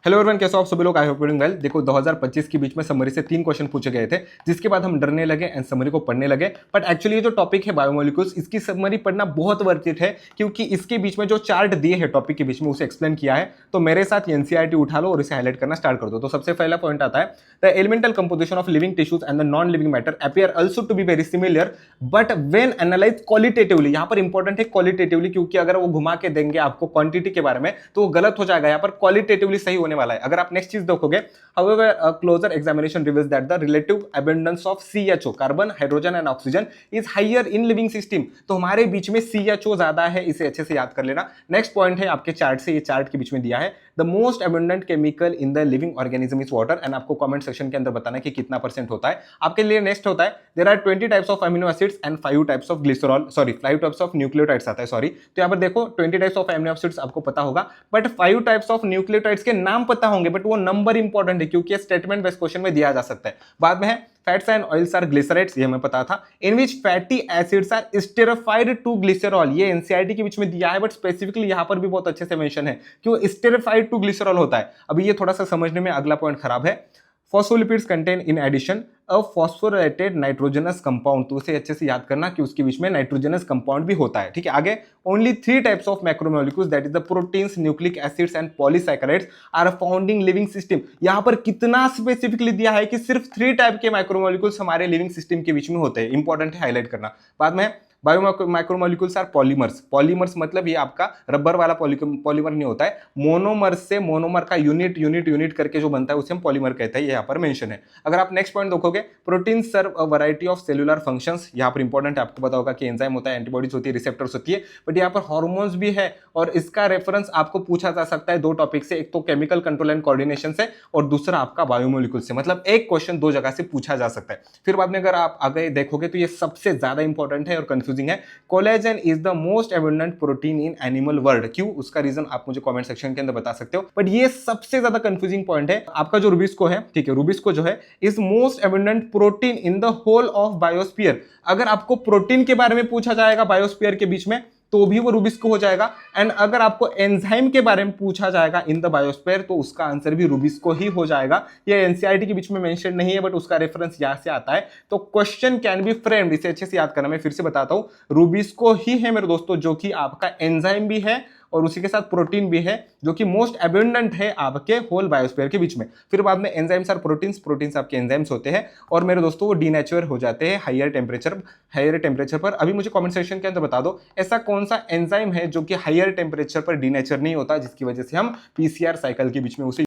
Hello everyone, कैसे हो आप सभी लोग? I hope doing well. देखो 2025 के बीच में समरी से 3 क्वेश्चन पूछे गए थे, जिसके बाद हम डरने लगे एंड समरी को पढ़ने लगे। बट एक्चुअली ये जो टॉपिक है बायोमोलिक्यूल्स, इसकी समरी पढ़ना बहुत वर्थ इट है, क्योंकि इसके बीच में जो चार्ट दिए हैं टॉपिक के बीच में उसे एक्सप्लेन किया है। तो मेरे साथ एनसीईआरटी उठा लो और इसे हाईलाइट करना स्टार्ट कर दो। तो सबसे पहला पॉइंट आता है, the elemental composition of living tissues and the non living matter appear also to be very similar but when analyse qualitatively. यहां पर इंपॉर्टेंट है क्वालिटेटिवली, क्योंकि अगर वो घुमा के देंगे आपको क्वांटिटी के बारे में तो वो गलत हो जाएगा। यहां पर क्वालिटेटिवली सही होने वाला है। अगर आप नेक्स्ट चीज देखोगे, however a closer examination reveals that the relative abundance of CHO carbon hydrogen and oxygen is higher in living system. तो हमारे बीच में CHO ज्यादा है, इसे अच्छे से याद कर लेना। नेक्स्ट पॉइंट है आपके चार्ट से, ये चार्ट के बीच में दिया है, the most abundant chemical in the living organism is water. And आपको कमेंट सेक्शन के अंदर बताना है कि कितना परसेंट होता है। आपके लिए नेक्स्ट होता है, there are 20 types of amino acids and 5 types of glycerol, sorry 5 types of nucleotides आता है, सॉरी। तो यहाँ पर देखो 20 टाइप्स ऑफ अमीनो एसिड्स आपको पता होगा, बट 5 टाइप्स ऑफ न्यूक्लियोटाइड्स के नाम पता होंगे, बट वो नंबर इंपॉर्टेंट है, क्योंकि स्टेटमेंट बेस्ड क्वेश्चन में दिया जा सकता है। बाद में है fats and oils are glycerides, ये हमें पता था। In which fatty acids are esterified to glycerol, ये एनसीईआरटी के बीच में दिया है, बट स्पेसिफिकली यहां पर भी बहुत अच्छे से मेंशन है क्यों स्टेरिफाइड टू ग्लिसरॉल होता है। अभी ये थोड़ा सा समझने में अगला पॉइंट खराब है। Phospholipids contain in addition a phosphorylated nitrogenous compound, तो उसे अच्छे से याद करना कि उसके बीच में नाइट्रोजनस कंपाउंड भी होता है। ठीक है, आगे only 3 types of macromolecules that is the proteins, nucleic acids and polysaccharides are found in living system. यहां पर कितना स्पेसिफिकली दिया है कि सिर्फ 3 टाइप के मैक्रोमोलिक्यूल्स हमारे लिविंग सिस्टम के बीच में होते हैं। इंपॉर्टेंट है, हाईलाइट करना। बाद में bio micromolecules are polymers. Polymers मतलब ये आपका रबर वाला पॉलीमर नहीं होता है, मोनोमर से मोनोमर का यूनिट यूनिट यूनिट करके जो बनता है उसे हम पॉलीमर कहते हैं, ये यहाँ पर मेंशन है। अगर आप नेक्स्ट पॉइंट देखोगे, protein serve a variety of cellular functions, यहाँ पर इंपॉर्टेंट है, आपको पता होगा कि एंजाइम होता है, एंटीबॉडीज होती है, रिसेप्टर्स होती है, बट यहाँ पर हार्मोन्स भी है। और इसका रेफरेंस आपको पूछा जा सकता है 2 टॉपिक से, एक तो केमिकल कंट्रोल एंड कोऑर्डिनेशन से और दूसरा आपका बायोमोलिक्यूल से। मतलब एक क्वेश्चन 2 जगह से पूछा जा सकता है। फिर बाद में अगर आप आगे देखोगे तो ये सबसे ज्यादा इंपॉर्टेंट है और कंफ्यूजिंग है, collagen is the most abundant protein in animal world. क्यों, उसका रीजन आप मुझे कमेंट सेक्शन के अंदर बता सकते हो, बट ये सबसे ज्यादा कंफ्यूजिंग पॉइंट है। आपका जो रूबिस्को है, ठीक है, रूबिस्को जो है is most abundant protein in the whole of biosphere. अगर आपको प्रोटीन के बारे में पूछा जाएगा बायोस्फीयर के बीच में तो भी वो रूबिस्को हो जाएगा। एंड अगर आपको एंजाइम के बारे में पूछा जाएगा इन द बायोस्फीयर तो उसका आंसर भी रूबिस्को ही हो जाएगा। ये एनसीईआरटी के बीच में मेंशन नहीं है, बट उसका रेफरेंस यहां से आता है। तो क्वेश्चन कैन बी फ्रेम्ड, इसे अच्छे से याद करना। मैं फिर से बताता हूं, रूबिस्को ही है मेरे दोस्तों, जो कि आपका एंजाइम भी है और उसी के साथ प्रोटीन भी है, जो कि मोस्ट एबंडेंट है आपके होल बायोस्फीयर के बीच में। फिर बाद में एंजाइम्स आर प्रोटीन्स, प्रोटीन्स आपके एंजाइम्स होते हैं, और मेरे दोस्तों वो डीनेचर हो जाते हैं हायर टेम्परेचर पर। अभी मुझे कमेंट सेक्शन के अंदर बता दो, ऐसा कौन सा एंजाइम है जो कि हायर टेम्परेचर पर डीनेचर नहीं होता, जिसकी वजह से हम पीसीआर साइकिल के बीच में उसे